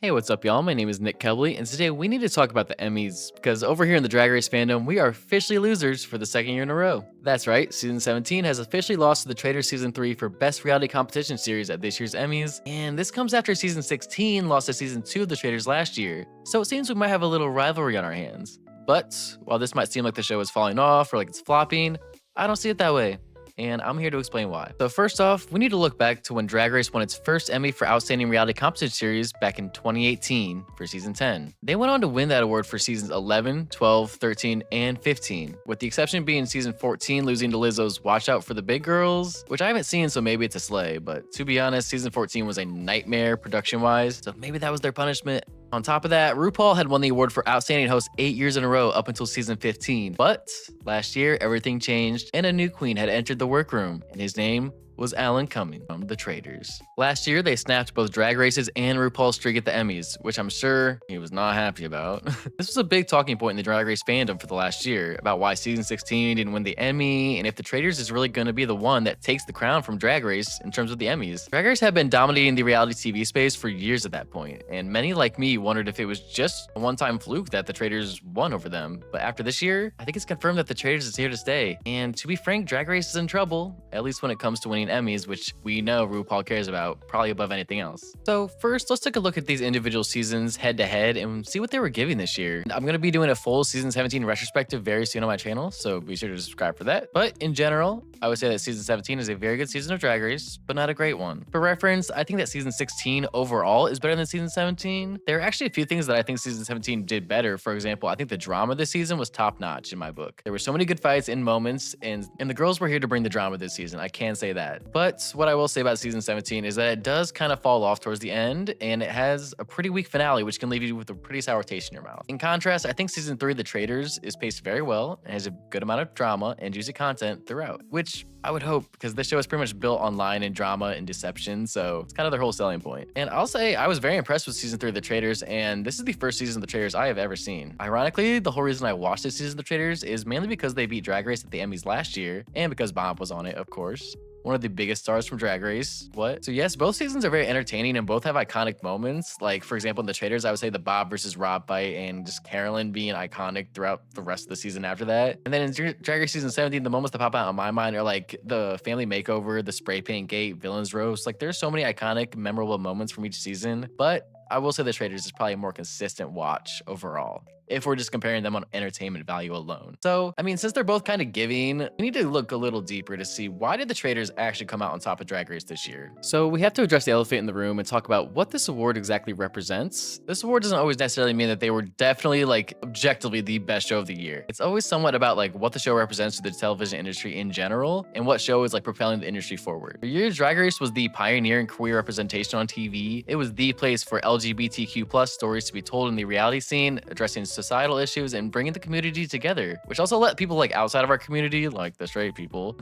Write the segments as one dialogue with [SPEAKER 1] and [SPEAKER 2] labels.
[SPEAKER 1] Hey, what's up, y'all? My name is Nick Kebley, and today we need to talk about the Emmys because over here in the Drag Race fandom, we are officially losers for the second year in a row. That's right, season 17 has officially lost to the Traitors season 3 for Best Reality Competition Series at this year's Emmys, and this comes after season 16 lost to season 2 of the Traitors last year, so it seems we might have a little rivalry on our hands. But while this might seem like the show is falling off or like it's flopping, I don't see it that way, and I'm here to explain why. So first off, we need to look back to when Drag Race won its first Emmy for Outstanding Reality Competition Series back in 2018 for season 10. They went on to win that award for seasons 11, 12, 13, and 15, with the exception being season 14 losing to Lizzo's Watch Out for the Big Girls, which I haven't seen, so maybe it's a slay, but to be honest, season 14 was a nightmare production-wise, so maybe that was their punishment. On top of that, RuPaul had won the award for Outstanding Host 8 years in a row up until season 15. But last year, everything changed and a new queen had entered the workroom, and his name was Alan Cumming from the Traitors. Last year, they snapped both Drag Race's and RuPaul's streak at the Emmys, which I'm sure he was not happy about. This was a big talking point in the Drag Race fandom for the last year about why season 16 didn't win the Emmy and if the Traitors is really going to be the one that takes the crown from Drag Race in terms of the Emmys. Drag Race had been dominating the reality TV space for years at that point, and many like me wondered if it was just a one-time fluke that the Traitors won over them. But after this year, I think it's confirmed that the Traitors is here to stay. And to be frank, Drag Race is in trouble, at least when it comes to winning Emmys, which we know RuPaul cares about, probably above anything else. So first, let's take a look at these individual seasons head to head and see what they were giving this year. I'm going to be doing a full season 17 retrospective very soon on my channel, so be sure to subscribe for that. But in general, I would say that season 17 is a very good season of Drag Race, but not a great one. For reference, I think that season 16 overall is better than season 17. There are actually a few things that I think season 17 did better. For example, I think the drama this season was top notch in my book. There were so many good fights and moments, and the girls were here to bring the drama this season. I can say that. But what I will say about season 17 is that it does kind of fall off towards the end, and it has a pretty weak finale, which can leave you with a pretty sour taste in your mouth. In contrast, I think season 3, The Traitors, is paced very well and has a good amount of drama and juicy content throughout, which I would hope, because this show is pretty much built on lying and drama and deception, so it's kind of their whole selling point. And I'll say I was very impressed with season 3 of The Traitors, and this is the first season of The Traitors I have ever seen. Ironically, the whole reason I watched this season of The Traitors is mainly because they beat Drag Race at the Emmys last year, and because Bob was on it, of course. One of the biggest stars from Drag Race. What? So yes, both seasons are very entertaining and both have iconic moments. Like, for example, in The Traitors, I would say the Bob versus Rob fight and just Carolyn being iconic throughout the rest of the season after that. And then in Drag Race season 17, the moments that pop out on my mind are like the family makeover, the spray paint gate, villains roast. Like, there's so many iconic, memorable moments from each season. But I will say The Traitors is probably a more consistent watch overall, if we're just comparing them on entertainment value alone. So, I mean, since they're both kind of giving, we need to look a little deeper to see why did the Traitors actually come out on top of Drag Race this year? So we have to address the elephant in the room and talk about what this award exactly represents. This award doesn't always necessarily mean that they were definitely, like, objectively the best show of the year. It's always somewhat about, like, what the show represents to the television industry in general and what show is, like, propelling the industry forward. For years, Drag Race was the pioneer in queer representation on TV. It was the place for LGBTQ+ stories to be told in the reality scene, addressing societal issues and bringing the community together, which also let people like outside of our community, like the straight people,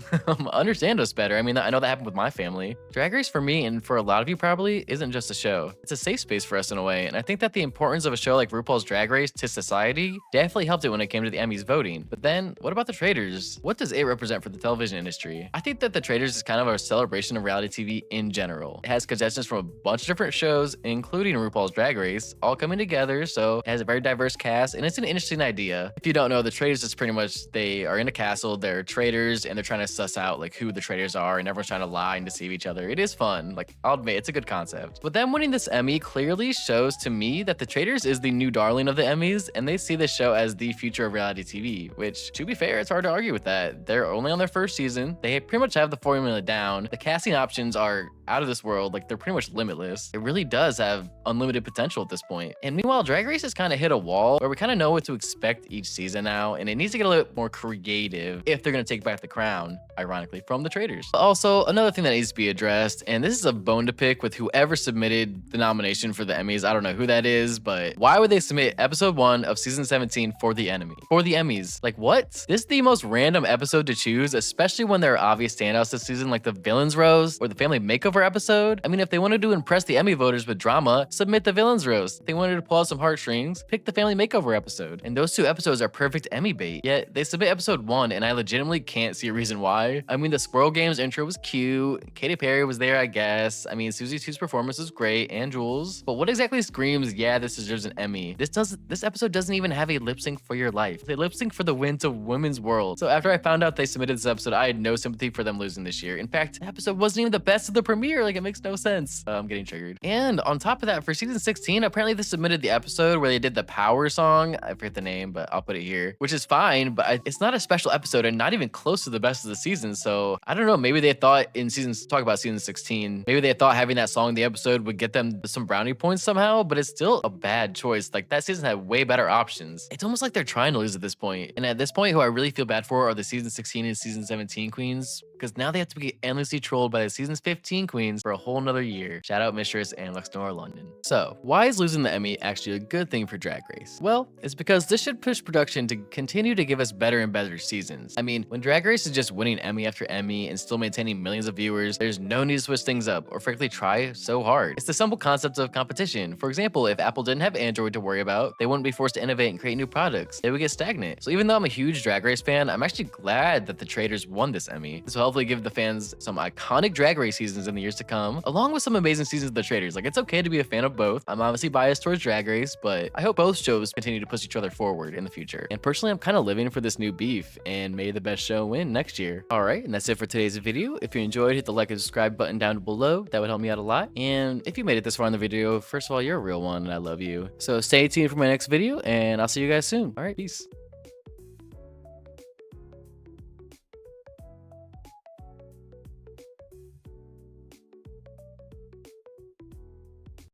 [SPEAKER 1] understand us better. I mean, I know that happened with my family. Drag Race for me, and for a lot of you probably, isn't just a show. It's a safe space for us in a way, and I think that the importance of a show like RuPaul's Drag Race to society definitely helped it when it came to the Emmys voting. But then, what about the Traitors? What does it represent for the television industry? I think that the Traitors is kind of a celebration of reality TV in general. It has contestants from a bunch of different shows, including RuPaul's Drag Race, all coming together, so it has a very diverse cast, and it's an interesting idea. If you don't know, the Traitors is pretty much, they are in a castle, they're traitors, and they're trying to suss out like who the traitors are, and everyone's trying to lie and deceive each other. It is fun. Like, I'll admit, it's a good concept. But them winning this Emmy clearly shows to me that the Traitors is the new darling of the Emmys, and they see this show as the future of reality TV, which, to be fair, it's hard to argue with that. They're only on their first season. They pretty much have the formula down. The casting options are out of this world. Like, they're pretty much limitless. It really does have unlimited potential at this point. And meanwhile, Drag Race has kind of hit a wall where we kind of know what to expect each season now, and it needs to get a little bit more creative if they're going to take back the crown, ironically, from the Traitors. Also, another thing that needs to be addressed, and this is a bone to pick with whoever submitted the nomination for the Emmys. I don't know who that is, but why would they submit episode 1 of season 17 for the Emmys? Like, what? This is the most random episode to choose, especially when there are obvious standouts this season, like the villains rose or the family makeover makeover episode? I mean, if they wanted to impress the Emmy voters with drama, submit the villains roast. If they wanted to pull out some heartstrings, pick the family makeover episode. And those 2 episodes are perfect Emmy bait. Yet they submit episode 1 and I legitimately can't see a reason why. I mean, the Squirrel Games intro was cute. Katy Perry was there, I guess. I mean, Susie 2's performance was great, and Jules. But what exactly screams, yeah, this deserves an Emmy? This episode doesn't even have a lip sync for your life. They lip sync for the win to Women's World. So after I found out they submitted this episode, I had no sympathy for them losing this year. In fact, the episode wasn't even the best of the premiere. Like, it makes no sense. I'm getting triggered. And on top of that, for season 16, apparently they submitted the episode where they did the Power song. I forget the name, but I'll put it here, which is fine, but it's not a special episode and not even close to the best of the season. So I don't know. Maybe they thought talk about season 16, maybe they thought having that song in the episode would get them some brownie points somehow, but it's still a bad choice. Like, that season had way better options. It's almost like they're trying to lose at this point. And at this point, who I really feel bad for are the season 16 and season 17 queens, because now they have to be endlessly trolled by the season's 15 queens for a whole nother year. Shout out Mistress and Luxnora London. So, why is losing the Emmy actually a good thing for Drag Race? Well, it's because this should push production to continue to give us better and better seasons. I mean, when Drag Race is just winning Emmy after Emmy and still maintaining millions of viewers, there's no need to switch things up or frankly try so hard. It's the simple concept of competition. For example, if Apple didn't have Android to worry about, they wouldn't be forced to innovate and create new products. They would get stagnant. So even though I'm a huge Drag Race fan, I'm actually glad that the Traitors won this Emmy. This will hopefully give the fans some iconic Drag Race seasons in the years to come, along with some amazing seasons of the Traitors. Like, it's okay to be a fan of both. I'm obviously biased towards Drag Race, but I hope both shows continue to push each other forward in the future. And personally, I'm kind of living for this new beef, and may the best show win next year. Alright, and that's it for today's video. If you enjoyed, hit the like and subscribe button down below. That would help me out a lot. And if you made it this far in the video, first of all, you're a real one, and I love you. So stay tuned for my next video, and I'll see you guys soon. Alright, peace.